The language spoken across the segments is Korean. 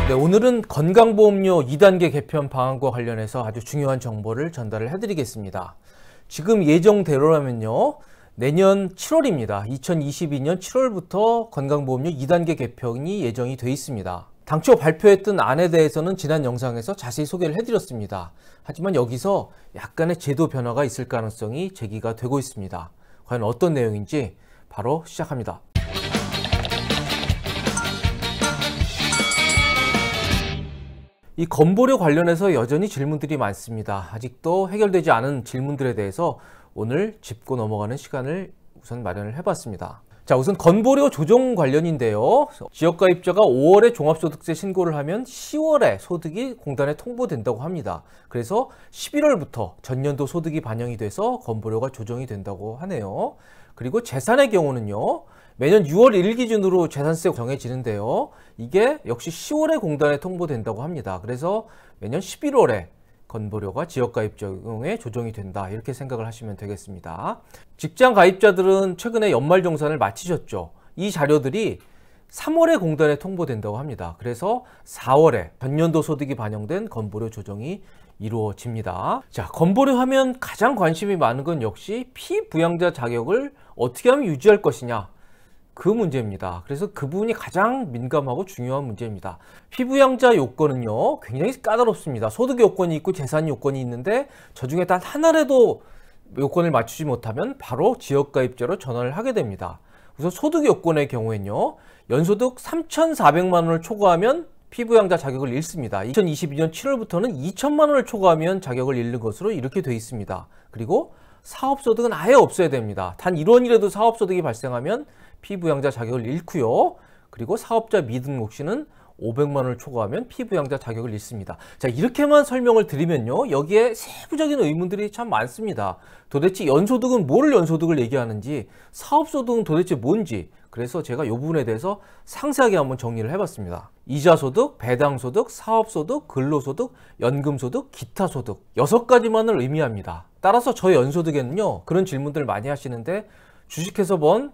네, 오늘은 건강보험료 2단계 개편 방안과 관련해서 아주 중요한 정보를 전달을 해드리겠습니다. 지금 예정대로라면요, 내년 7월입니다. 2022년 7월부터 건강보험료 2단계 개편이 예정이 돼 있습니다. 당초 발표했던 안에 대해서는 지난 영상에서 자세히 소개를 해드렸습니다. 하지만 여기서 약간의 제도 변화가 있을 가능성이 제기가 되고 있습니다. 과연 어떤 내용인지 바로 시작합니다. 이 건보료 관련해서 여전히 질문들이 많습니다. 아직도 해결되지 않은 질문들에 대해서 오늘 짚고 넘어가는 시간을 우선 마련을 해봤습니다. 자, 우선 건보료 조정 관련인데요. 지역가입자가 5월에 종합소득세 신고를 하면 10월에 소득이 공단에 통보된다고 합니다. 그래서 11월부터 전년도 소득이 반영이 돼서 건보료가 조정이 된다고 하네요. 그리고 재산의 경우는요, 매년 6월 1일 기준으로 재산세 정해지는데요. 이게 역시 10월에 공단에 통보된다고 합니다. 그래서 매년 11월에 건보료가 지역가입자 경우에 조정이 된다, 이렇게 생각을 하시면 되겠습니다. 직장 가입자들은 최근에 연말정산을 마치셨죠. 이 자료들이 3월에 공단에 통보된다고 합니다. 그래서 4월에 전년도 소득이 반영된 건보료 조정이 이루어집니다. 자, 건보료 하면 가장 관심이 많은 건 역시 피부양자 자격을 어떻게 하면 유지할 것이냐, 그 문제입니다. 그래서 그 부분이 가장 민감하고 중요한 문제입니다. 피부양자 요건은요, 굉장히 까다롭습니다. 소득 요건이 있고 재산 요건이 있는데 저 중에 단 하나라도 요건을 맞추지 못하면 바로 지역가입자로 전환을 하게 됩니다. 우선 소득 요건의 경우에는요, 연소득 3,400만 원을 초과하면 피부양자 자격을 잃습니다. 2022년 7월부터는 2천만 원을 초과하면 자격을 잃는 것으로 이렇게 돼 있습니다. 그리고 사업소득은 아예 없어야 됩니다. 단 1원이라도 사업소득이 발생하면 피부양자 자격을 잃고요. 그리고 사업자 미등록 시는 500만 원을 초과하면 피부양자 자격을 잃습니다. 자, 이렇게만 설명을 드리면요, 여기에 세부적인 의문들이 참 많습니다. 도대체 연소득은 뭘 연소득을 얘기하는지, 사업소득은 도대체 뭔지, 그래서 제가 이 부분에 대해서 상세하게 한번 정리를 해봤습니다. 이자소득, 배당소득, 사업소득, 근로소득, 연금소득, 기타소득 6가지만을 의미합니다. 따라서 저 연소득에는요, 그런 질문들 많이 하시는데, 주식해서 번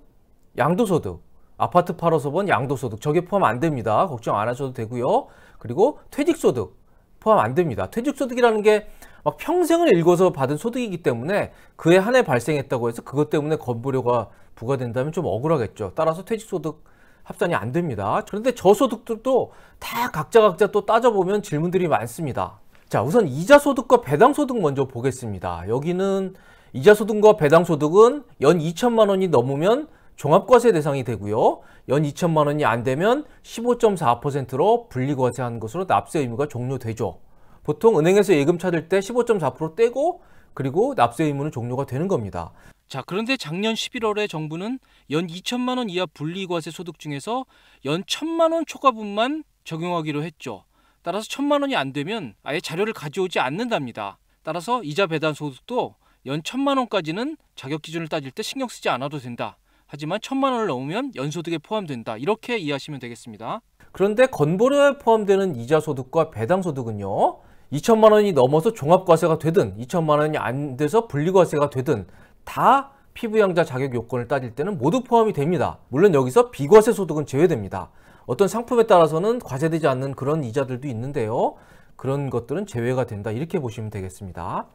양도소득, 아파트 팔아서 번 양도소득, 저게 포함 안 됩니다. 걱정 안 하셔도 되고요. 그리고 퇴직소득 포함 안 됩니다. 퇴직소득이라는 게 막 평생을 일궈서 받은 소득이기 때문에 그해 한 해 발생했다고 해서 그것 때문에 건보료가 부과된다면 좀 억울하겠죠. 따라서 퇴직소득 합산이 안 됩니다. 그런데 저소득들도 다 각자 또 따져보면 질문들이 많습니다. 자, 우선 이자소득과 배당소득 먼저 보겠습니다. 여기는 이자소득과 배당소득은 연 2천만 원이 넘으면 종합과세 대상이 되고요. 연 2천만 원이 안 되면 15.4%로 분리과세한 것으로 납세 의무가 종료되죠. 보통 은행에서 예금 찾을 때 15.4% 떼고 그리고 납세 의무는 종료가 되는 겁니다. 자, 그런데 작년 11월에 정부는 연 2천만 원 이하 분리과세 소득 중에서 연 1,000만 원 초과분만 적용하기로 했죠. 따라서 1,000만 원이 안 되면 아예 자료를 가져오지 않는답니다. 따라서 이자 배당 소득도 연 1,000만 원까지는 자격 기준을 따질 때 신경 쓰지 않아도 된다. 하지만 1,000만 원을 넘으면 연소득에 포함된다, 이렇게 이해하시면 되겠습니다. 그런데 건보료에 포함되는 이자소득과 배당소득은요, 2천만 원이 넘어서 종합과세가 되든 2천만 원이 안 돼서 분리과세가 되든 다 피부양자 자격 요건을 따질 때는 모두 포함이 됩니다. 물론 여기서 비과세 소득은 제외됩니다. 어떤 상품에 따라서는 과세되지 않는 그런 이자들도 있는데요, 그런 것들은 제외가 된다, 이렇게 보시면 되겠습니다.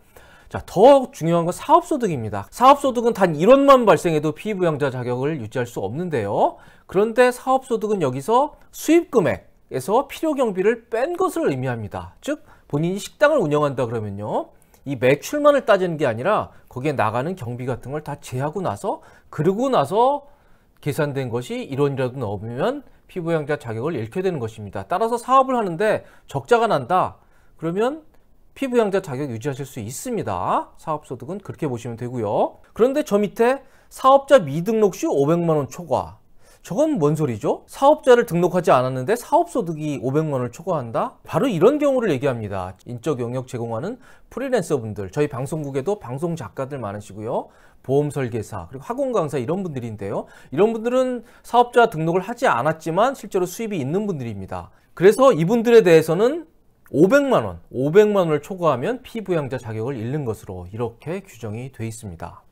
자, 더 중요한 건 사업소득입니다. 사업소득은 단 1원만 발생해도 피부양자 자격을 유지할 수 없는데요. 그런데 사업소득은 여기서 수입금액에서 필요경비를 뺀 것을 의미합니다. 즉, 본인이 식당을 운영한다 그러면요, 이 매출만을 따지는 게 아니라 거기에 나가는 경비 같은 걸 다 제하고 나서, 그러고 나서 계산된 것이 1원이라도 넘으면 피부양자 자격을 잃게 되는 것입니다. 따라서 사업을 하는데 적자가 난다 그러면 피부양자 자격 유지하실 수 있습니다. 사업소득은 그렇게 보시면 되고요. 그런데 저 밑에 사업자 미등록 시 500만 원 초과, 저건 뭔 소리죠? 사업자를 등록하지 않았는데 사업소득이 500만 원을 초과한다? 바로 이런 경우를 얘기합니다. 인적 영역 제공하는 프리랜서분들, 저희 방송국에도 방송 작가들 많으시고요, 보험 설계사, 그리고 학원 강사, 이런 분들인데요, 이런 분들은 사업자 등록을 하지 않았지만 실제로 수입이 있는 분들입니다. 그래서 이분들에 대해서는 500만 원을 초과하면 피부양자 자격을 잃는 것으로 이렇게 규정이 되어 있습니다.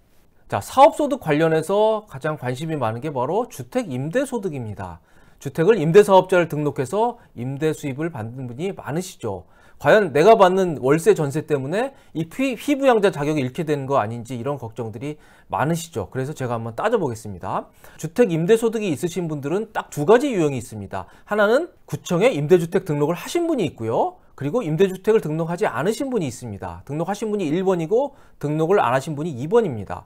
자, 사업소득 관련해서 가장 관심이 많은 게 바로 주택임대소득입니다. 주택을 임대사업자를 등록해서 임대 수입을 받는 분이 많으시죠. 과연 내가 받는 월세 전세 때문에 이 피부양자 자격을 잃게 되는 거 아닌지 이런 걱정들이 많으시죠. 그래서 제가 한번 따져보겠습니다. 주택 임대소득이 있으신 분들은 딱 두 가지 유형이 있습니다. 하나는 구청에 임대주택 등록을 하신 분이 있고요. 그리고 임대주택을 등록하지 않으신 분이 있습니다. 등록하신 분이 1번이고 등록을 안 하신 분이 2번입니다.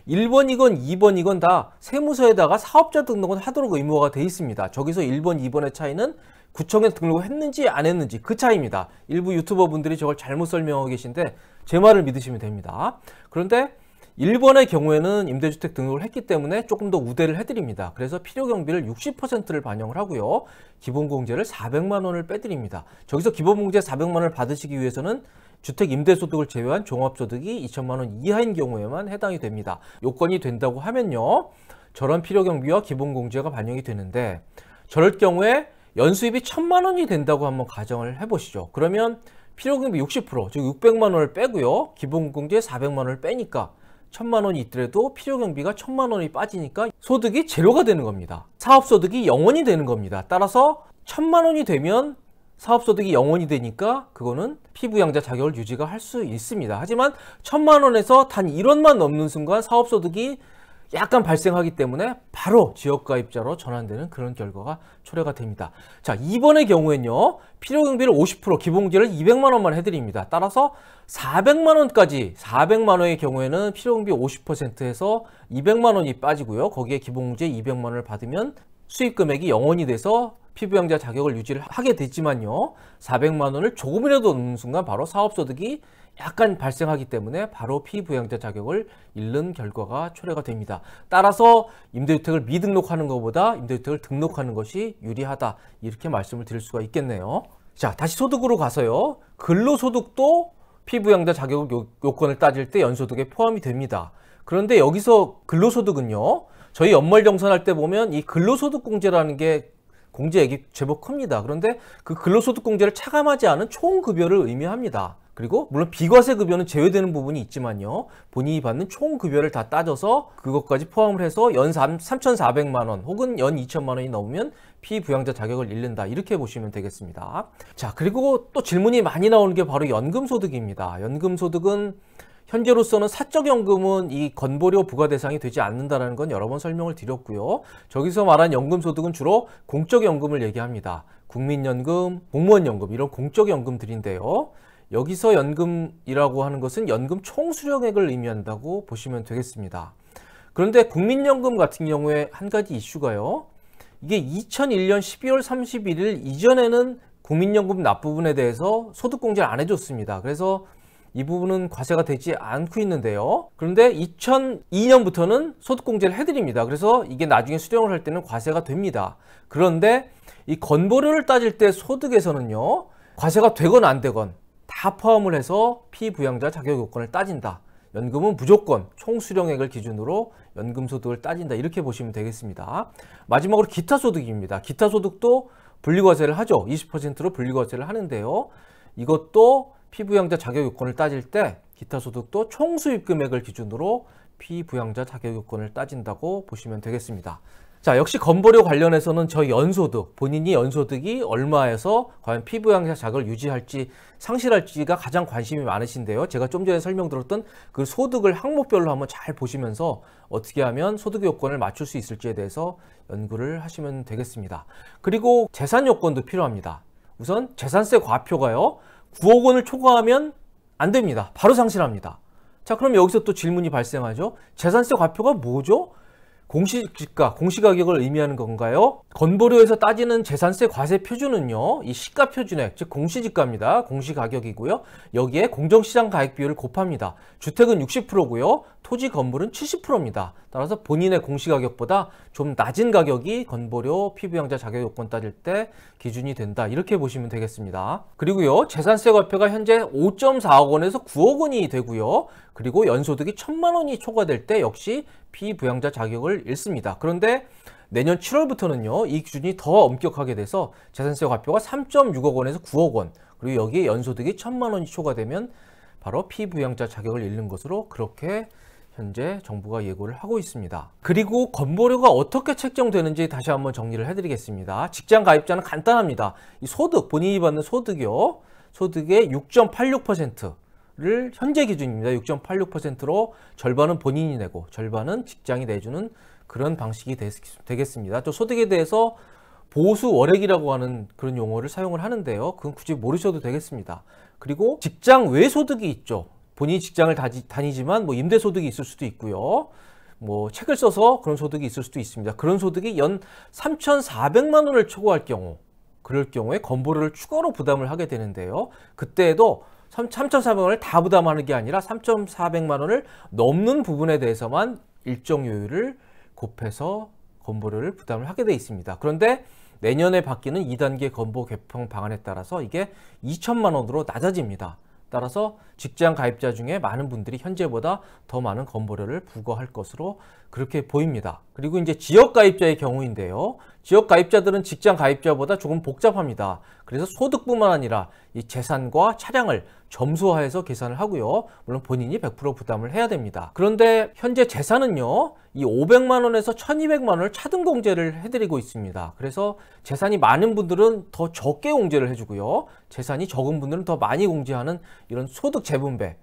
1번이건 2번이건 다 세무서에다가 사업자 등록은 하도록 의무화가 되어 있습니다. 저기서 1번, 2번의 차이는 구청에 등록을 했는지 안 했는지 그 차이입니다. 일부 유튜버 분들이 저걸 잘못 설명하고 계신데 제 말을 믿으시면 됩니다. 그런데 1번의 경우에는 임대주택 등록을 했기 때문에 조금 더 우대를 해드립니다. 그래서 필요경비를 60%를 반영을 하고요. 기본공제를 400만 원을 빼드립니다. 저기서 기본공제 400만 원을 받으시기 위해서는 주택 임대소득을 제외한 종합소득이 2천만 원 이하인 경우에만 해당이 됩니다. 요건이 된다고 하면요. 저런 필요경비와 기본공제가 반영이 되는데 저럴 경우에 연수입이 1,000만 원이 된다고 한번 가정을 해보시죠. 그러면 필요경비 60%, 즉 600만 원을 빼고요. 기본공제 400만 원을 빼니까 1,000만 원이 있더라도 필요경비가 1,000만 원이 빠지니까 소득이 제로가 되는 겁니다. 사업소득이 0원이 되는 겁니다. 따라서 1,000만 원이 되면 사업소득이 0원이 되니까 그거는 피부양자 자격을 유지가 할 수 있습니다. 하지만 1,000만 원에서 단 1원만 넘는 순간 사업소득이 약간 발생하기 때문에 바로 지역가입자로 전환되는 그런 결과가 초래가 됩니다. 자, 2번의 경우에는요. 필요경비를 50%, 기본공제를 200만 원만 해드립니다. 따라서 400만 원까지, 400만 원의 경우에는 필요경비 50%에서 200만 원이 빠지고요. 거기에 기본공제 200만 원을 받으면 수입금액이 0원이 돼서 피부양자 자격을 유지를 하게 되지만요. 400만 원을 조금이라도 넘는 순간 바로 사업소득이 약간 발생하기 때문에 바로 피부양자 자격을 잃는 결과가 초래가 됩니다. 따라서 임대주택을 미등록하는 것보다 임대주택을 등록하는 것이 유리하다. 이렇게 말씀을 드릴 수가 있겠네요. 자, 다시 소득으로 가서요. 근로소득도 피부양자 자격 요건을 따질 때 연소득에 포함이 됩니다. 그런데 여기서 근로소득은요. 저희 연말정산할 때 보면 이 근로소득공제라는 게 공제액이 제법 큽니다. 그런데 그 근로소득공제를 차감하지 않은 총급여를 의미합니다. 그리고 물론 비과세 급여는 제외되는 부분이 있지만요. 본인이 받는 총급여를 다 따져서 그것까지 포함을 해서 연 3,400만 원 혹은 연 2천만 원이 넘으면 피부양자 자격을 잃는다. 이렇게 보시면 되겠습니다. 자, 그리고 또 질문이 많이 나오는 게 바로 연금소득입니다. 연금소득은 현재로서는 사적연금은 이 건보료 부과 대상이 되지 않는다는 건 여러 번 설명을 드렸고요. 저기서 말한 연금소득은 주로 공적연금을 얘기합니다. 국민연금, 공무원연금 이런 공적연금들인데요. 여기서 연금이라고 하는 것은 연금 총수령액을 의미한다고 보시면 되겠습니다. 그런데 국민연금 같은 경우에 한 가지 이슈가요. 이게 2001년 12월 31일 이전에는 국민연금 납부분에 대해서 소득공제를 안 해줬습니다. 그래서 이 부분은 과세가 되지 않고 있는데요. 그런데 2002년부터는 소득공제를 해드립니다. 그래서 이게 나중에 수령을 할 때는 과세가 됩니다. 그런데 이 건보료를 따질 때 소득에서는요. 과세가 되건 안 되건 다 포함을 해서 피부양자 자격 요건을 따진다. 연금은 무조건 총수령액을 기준으로 연금소득을 따진다. 이렇게 보시면 되겠습니다. 마지막으로 기타소득입니다. 기타소득도 분리과세를 하죠. 20%로 분리과세를 하는데요. 이것도 피부양자 자격 요건을 따질 때 기타소득도 총수입금액을 기준으로 피부양자 자격 요건을 따진다고 보시면 되겠습니다. 자, 역시 건보료 관련해서는 저 연소득, 본인이 연소득이 얼마에서 과연 피부양자 자격을 유지할지 상실할지가 가장 관심이 많으신데요. 제가 좀 전에 설명드렸던 그 소득을 항목별로 한번 잘 보시면서 어떻게 하면 소득 요건을 맞출 수 있을지에 대해서 연구를 하시면 되겠습니다. 그리고 재산 요건도 필요합니다. 우선 재산세 과표가요. 9억 원을 초과하면 안 됩니다. 바로 상실합니다. 자, 그럼 여기서 또 질문이 발생하죠. 재산세 과표가 뭐죠? 공시지가, 공시가격을 의미하는 건가요? 건보료에서 따지는 재산세 과세 표준은요, 이 시가 표준액, 즉 공시지가입니다. 공시가격이고요. 여기에 공정시장 가액 비율을 곱합니다. 주택은 60%고요. 토지 건물은 70%입니다. 따라서 본인의 공시가격보다 좀 낮은 가격이 건보료 피부양자 자격 요건 따질 때 기준이 된다. 이렇게 보시면 되겠습니다. 그리고요, 재산세 과표가 현재 5.4억 원에서 9억 원이 되고요. 그리고 연소득이 1,000만 원이 초과될 때 역시 피부양자 자격을 잃습니다. 그런데 내년 7월부터는요, 이 기준이 더 엄격하게 돼서 재산세 과표가 3.6억 원에서 9억 원, 그리고 여기에 연소득이 1,000만 원이 초과되면 바로 피부양자 자격을 잃는 것으로 그렇게 현재 정부가 예고를 하고 있습니다. 그리고 건보료가 어떻게 책정되는지 다시 한번 정리를 해드리겠습니다. 직장 가입자는 간단합니다. 이 소득, 본인이 받는 소득이요. 소득의 6.86%를 현재 기준입니다. 6.86%로 절반은 본인이 내고 절반은 직장이 내주는 그런 방식이 되겠습니다. 또 소득에 대해서 보수 월액이라고 하는 그런 용어를 사용을 하는데요. 그건 굳이 모르셔도 되겠습니다. 그리고 직장 외 소득이 있죠. 본인이 직장을 다니지만 뭐 임대 소득이 있을 수도 있고요. 뭐 책을 써서 그런 소득이 있을 수도 있습니다. 그런 소득이 연 3,400만 원을 초과할 경우, 그럴 경우에 건보료를 추가로 부담을 하게 되는데요. 그때에도 3,400만 원을 다 부담하는 게 아니라 3,400만 원을 넘는 부분에 대해서만 일정 요율을 곱해서 건보료를 부담을 하게 돼 있습니다. 그런데 내년에 바뀌는 2단계 건보 개편 방안에 따라서 이게 2천만 원으로 낮아집니다. 따라서 직장 가입자 중에 많은 분들이 현재보다 더 많은 건보료를 부과할 것으로 그렇게 보입니다. 그리고 이제 지역 가입자의 경우인데요. 지역 가입자들은 직장 가입자보다 조금 복잡합니다. 그래서 소득뿐만 아니라 이 재산과 차량을 점수화해서 계산을 하고요. 물론 본인이 100% 부담을 해야 됩니다. 그런데 현재 재산은요. 이 500만 원에서 1200만 원을 차등 공제를 해드리고 있습니다. 그래서 재산이 많은 분들은 더 적게 공제를 해주고요. 재산이 적은 분들은 더 많이 공제하는 이런 소득 재분배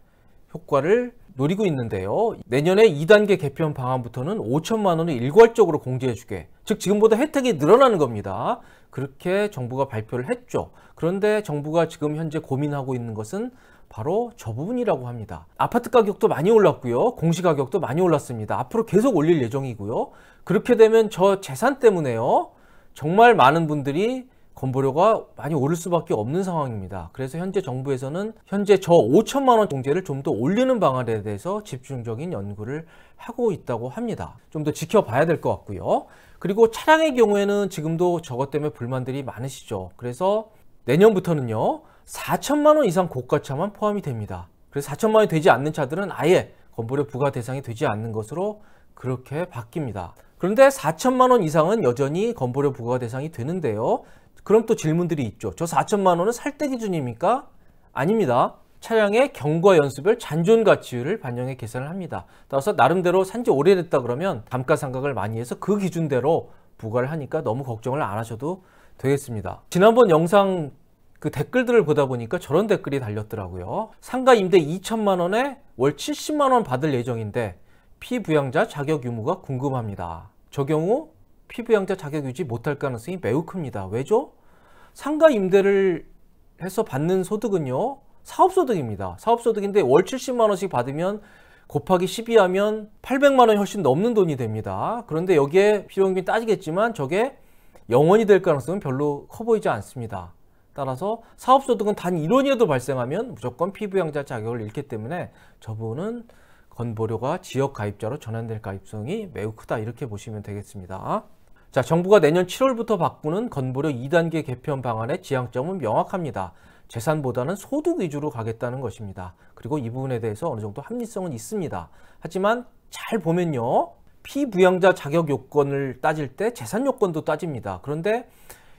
효과를 노리고 있는데요. 내년에 2단계 개편 방안부터는 5천만 원을 일괄적으로 공제해주게, 즉 지금보다 혜택이 늘어나는 겁니다. 그렇게 정부가 발표를 했죠. 그런데 정부가 지금 현재 고민하고 있는 것은 바로 저 부분이라고 합니다. 아파트 가격도 많이 올랐고요. 공시 가격도 많이 올랐습니다. 앞으로 계속 올릴 예정이고요. 그렇게 되면 저 재산 때문에요. 정말 많은 분들이 건보료가 많이 오를 수밖에 없는 상황입니다. 그래서 현재 정부에서는 현재 저 5천만 원 공제를 좀 더 올리는 방안에 대해서 집중적인 연구를 하고 있다고 합니다. 좀 더 지켜봐야 될 것 같고요. 그리고 차량의 경우에는 지금도 저것 때문에 불만들이 많으시죠. 그래서 내년부터는요 4천만 원 이상 고가차만 포함이 됩니다. 그래서 4천만 원이 되지 않는 차들은 아예 건보료 부과 대상이 되지 않는 것으로 그렇게 바뀝니다. 그런데 4천만 원 이상은 여전히 건보료 부과 대상이 되는데요. 그럼 또 질문들이 있죠. 저 4천만 원은 살 때 기준입니까? 아닙니다. 차량의 경과 연수별 잔존 가치율을 반영해 계산을 합니다. 따라서 나름대로 산지 오래됐다 그러면 감가상각을 많이 해서 그 기준대로 부과를 하니까 너무 걱정을 안 하셔도 되겠습니다. 지난번 영상 그 댓글들을 보다 보니까 저런 댓글이 달렸더라고요. 상가 임대 2천만 원에 월 70만 원 받을 예정인데 피부양자 자격 유무가 궁금합니다. 저 경우 피부양자 자격 유지 못할 가능성이 매우 큽니다. 왜죠? 상가 임대를 해서 받는 소득은요 사업소득입니다. 사업소득인데 월 70만 원씩 받으면 곱하기 12 하면 800만 원 훨씬 넘는 돈이 됩니다. 그런데 여기에 필요용비 따지겠지만 저게 영원이 될 가능성은 별로 커 보이지 않습니다. 따라서 사업소득은 단 1원이라도 발생하면 무조건 피부양자 자격을 잃기 때문에 저분은 건보료가 지역 가입자로 전환될 가능성이 매우 크다, 이렇게 보시면 되겠습니다. 자, 정부가 내년 7월부터 바꾸는 건보료 2단계 개편 방안의 지향점은 명확합니다. 재산보다는 소득 위주로 가겠다는 것입니다. 그리고 이 부분에 대해서 어느 정도 합리성은 있습니다. 하지만 잘 보면요, 피부양자 자격 요건을 따질 때 재산 요건도 따집니다. 그런데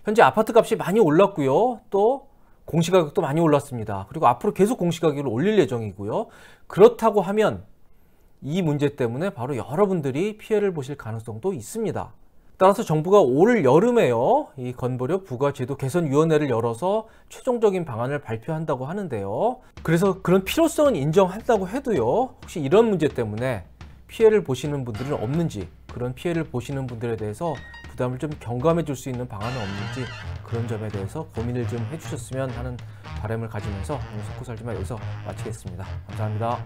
현재 아파트 값이 많이 올랐고요. 또 공시가격도 많이 올랐습니다. 그리고 앞으로 계속 공시가격을 올릴 예정이고요. 그렇다고 하면 이 문제 때문에 바로 여러분들이 피해를 보실 가능성도 있습니다. 따라서 정부가 올 여름에요, 이 건보료 부과제도 개선위원회를 열어서 최종적인 방안을 발표한다고 하는데요. 그래서 그런 필요성은 인정한다고 해도요, 혹시 이런 문제 때문에 피해를 보시는 분들은 없는지, 그런 피해를 보시는 분들에 대해서 부담을 좀 경감해 줄 수 있는 방안은 없는지, 그런 점에 대해서 고민을 좀 해주셨으면 하는 바람을 가지면서 오늘 석고살지만 여기서 마치겠습니다. 감사합니다.